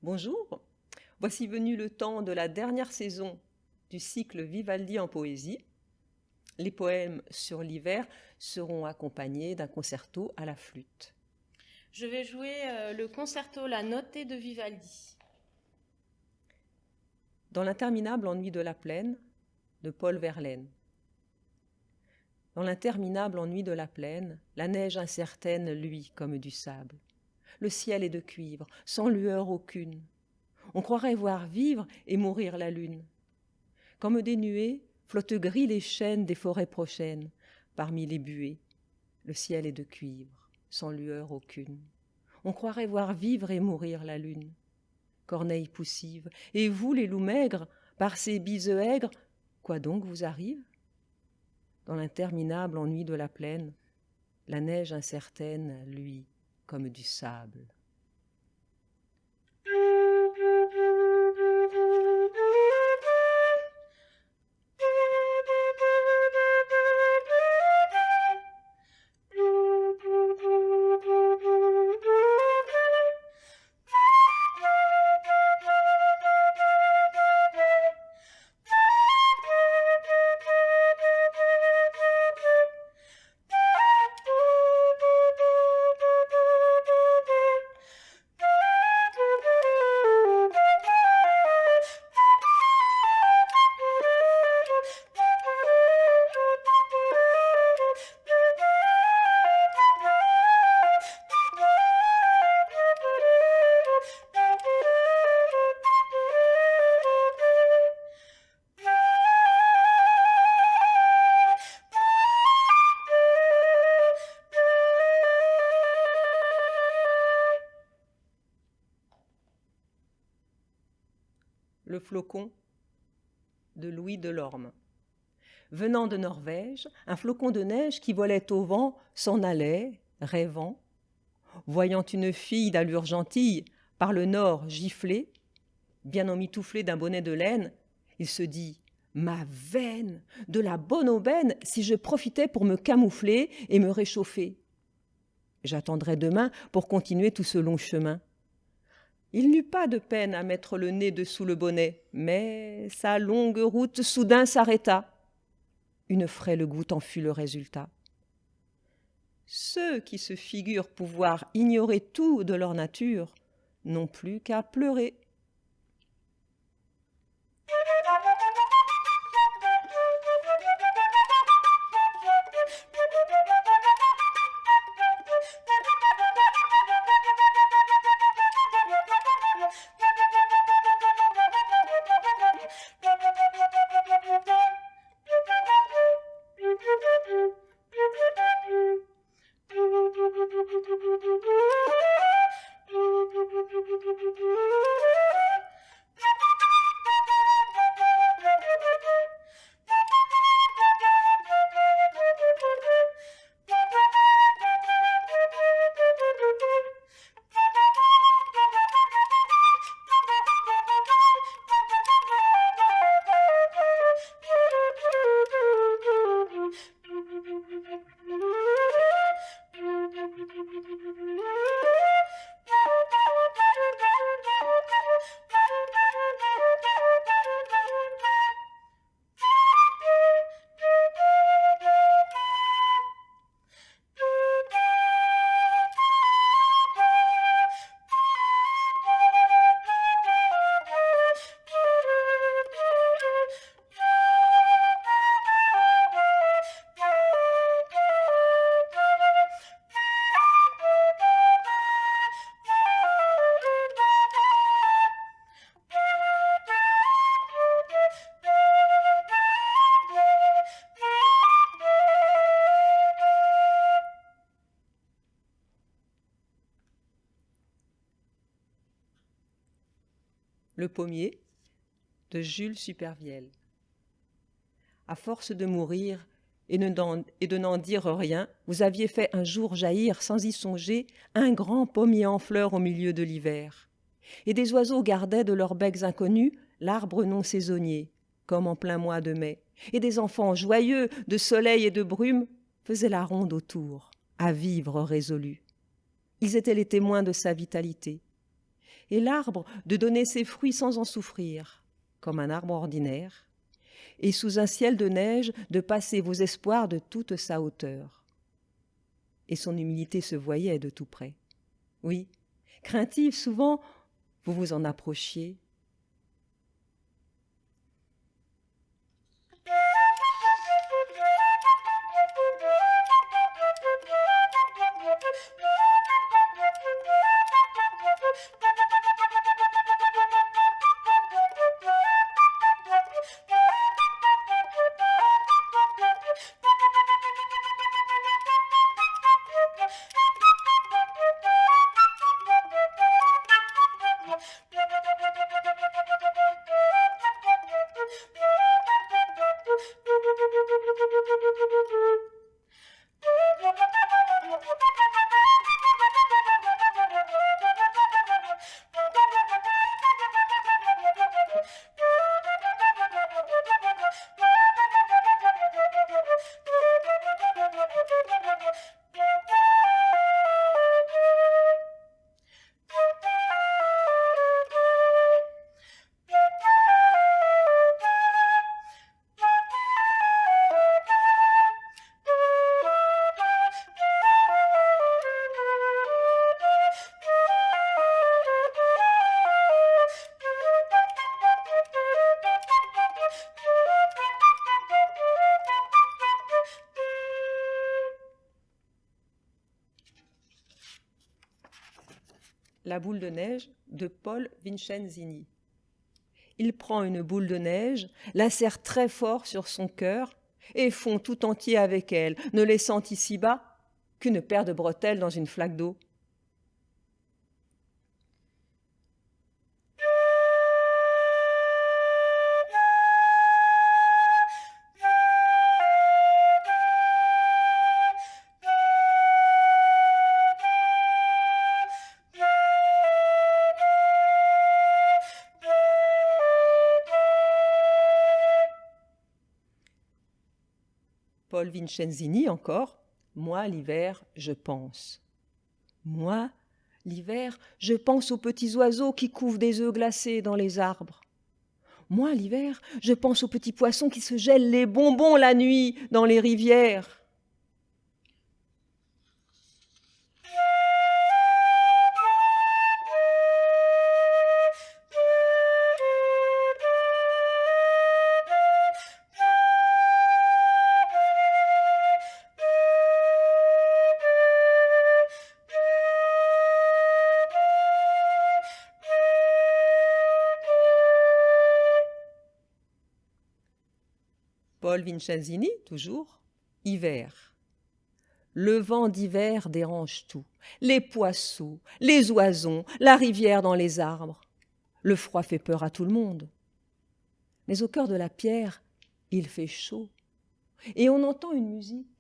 Bonjour, voici venu le temps de la dernière saison du cycle Vivaldi en poésie. Les poèmes sur l'hiver seront accompagnés d'un concerto à la flûte. Je vais jouer le concerto La Notte de Vivaldi. Dans l'interminable ennui de la plaine de Paul Verlaine. Dans l'interminable ennui de la plaine, la neige incertaine luit comme du sable. Le ciel est de cuivre, sans lueur aucune. On croirait voir vivre et mourir la lune. Comme des nuées, flottent gris les chênes des forêts prochaines, parmi les buées. Le ciel est de cuivre, sans lueur aucune. On croirait voir vivre et mourir la lune. Corneille poussive, et vous, les loups maigres, par ces bises aigres, quoi donc vous arrive? Dans l'interminable ennui de la plaine, la neige incertaine luit comme du sable. Le flocon de Louis Delorme. Venant de Norvège, un flocon de neige qui volait au vent s'en allait, rêvant. Voyant une fille d'allure gentille, par le nord gifler, bien emmitouflée d'un bonnet de laine, il se dit « Ma veine, de la bonne aubaine, si je profitais pour me camoufler et me réchauffer. J'attendrai demain pour continuer tout ce long chemin. » Il n'eut pas de peine à mettre le nez dessous le bonnet, mais sa longue route soudain s'arrêta. Une frêle goutte en fut le résultat. Ceux qui se figurent pouvoir ignorer tout de leur nature n'ont plus qu'à pleurer. Le pommier de Jules Supervielle. À force de mourir et de n'en dire rien, vous aviez fait un jour jaillir, sans y songer, un grand pommier en fleurs au milieu de l'hiver. Et des oiseaux gardaient de leurs becs inconnus l'arbre non saisonnier, comme en plein mois de mai. Et des enfants joyeux de soleil et de brume faisaient la ronde autour, à vivre résolus. Ils étaient les témoins de sa vitalité. et l'arbre de donner ses fruits sans en souffrir, comme un arbre ordinaire, et sous un ciel de neige de passer vos espoirs de toute sa hauteur. Et son humilité se voyait de tout près. Oui, craintive souvent, vous vous en approchiez. La boule de neige de Paul Vincenzini. Il prend une boule de neige, la serre très fort sur son cœur et fond tout entier avec elle, ne laissant ici-bas qu'une paire de bretelles dans une flaque d'eau. Paul Vincenzini encore. Moi, l'hiver, je pense. Moi, l'hiver, je pense aux petits oiseaux qui couvent des œufs glacés dans les arbres. Moi, l'hiver, je pense aux petits poissons qui se gèlent les bonbons la nuit dans les rivières. Paul Vincenzini, toujours, hiver. Le vent d'hiver dérange tout, les poissons, les oiseaux, la rivière dans les arbres. Le froid fait peur à tout le monde. Mais au cœur de la pierre, il fait chaud et on entend une musique.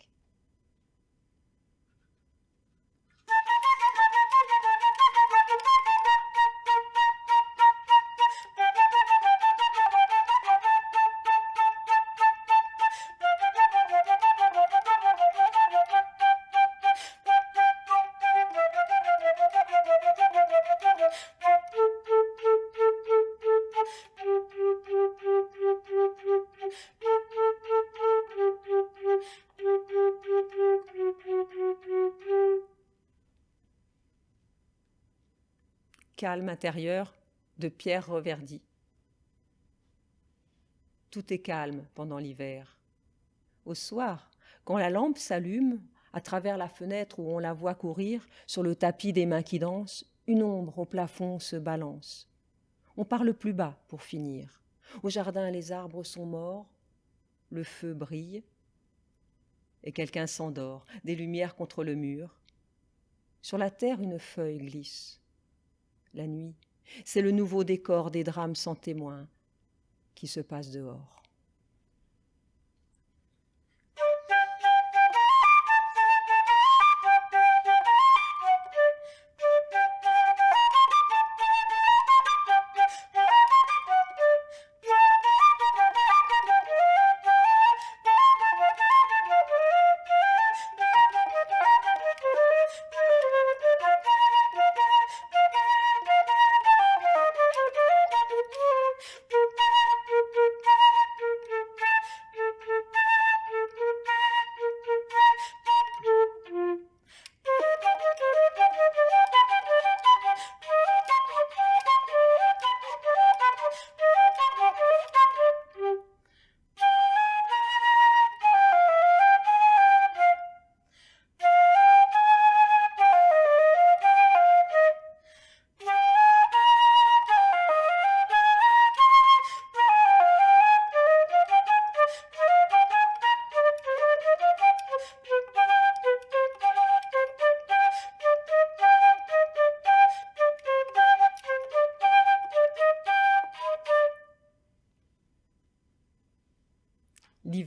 Calme intérieur de Pierre Reverdy. Tout est calme pendant l'hiver. Au soir, quand la lampe s'allume, à travers la fenêtre où on la voit courir, sur le tapis des mains qui dansent, une ombre au plafond se balance. On parle plus bas pour finir. Au jardin, les arbres sont morts, le feu brille, et quelqu'un s'endort, des lumières contre le mur. Sur la terre, une feuille glisse. La nuit, c'est le nouveau décor des drames sans témoin qui se passe dehors.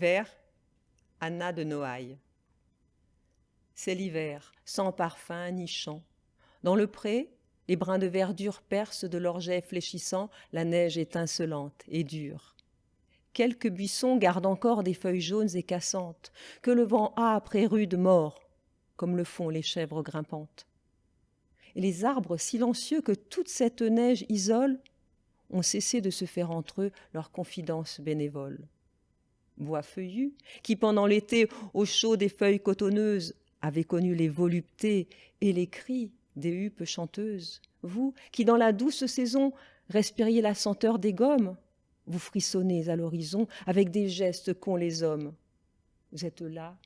l'hiver, Anna de Noailles. C'est l'hiver, sans parfum ni chant. Dans le pré, les brins de verdure percent de leurs jets fléchissants la neige étincelante et dure. Quelques buissons gardent encore des feuilles jaunes et cassantes, que le vent âpre et rude mord, comme le font les chèvres grimpantes. Et les arbres silencieux que toute cette neige isole ont cessé de se faire entre eux leurs confidences bénévoles. Bois feuillus, qui pendant l'été, au chaud des feuilles cotonneuses, avaient connu les voluptés et les cris des huppes chanteuses, vous, qui dans la douce saison respiriez la senteur des gommes, vous frissonnez à l'horizon avec des gestes qu'ont les hommes. Vous êtes là,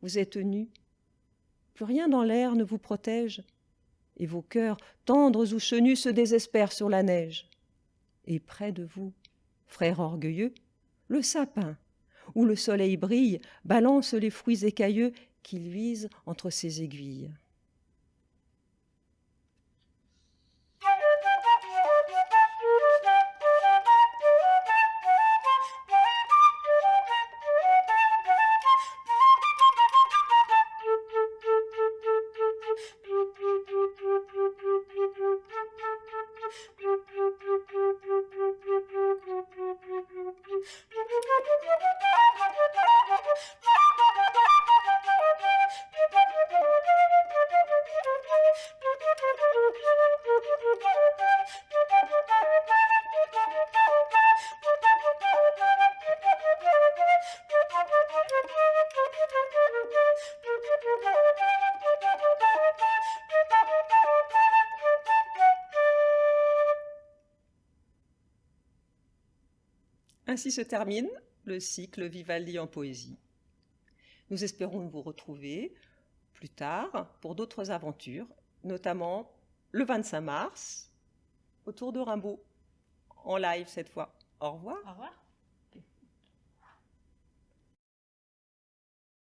vous êtes nus, plus rien dans l'air ne vous protège, et vos cœurs, tendres ou chenus, se désespèrent sur la neige. Et près de vous, frère orgueilleux, le sapin, où le soleil brille, balance les fruits écailleux qui luisent entre ses aiguilles. Ainsi se termine le cycle Vivaldi en poésie. Nous espérons vous retrouver plus tard pour d'autres aventures, notamment le 25 mars, autour de Rimbaud, en live cette fois. Au revoir. Au revoir.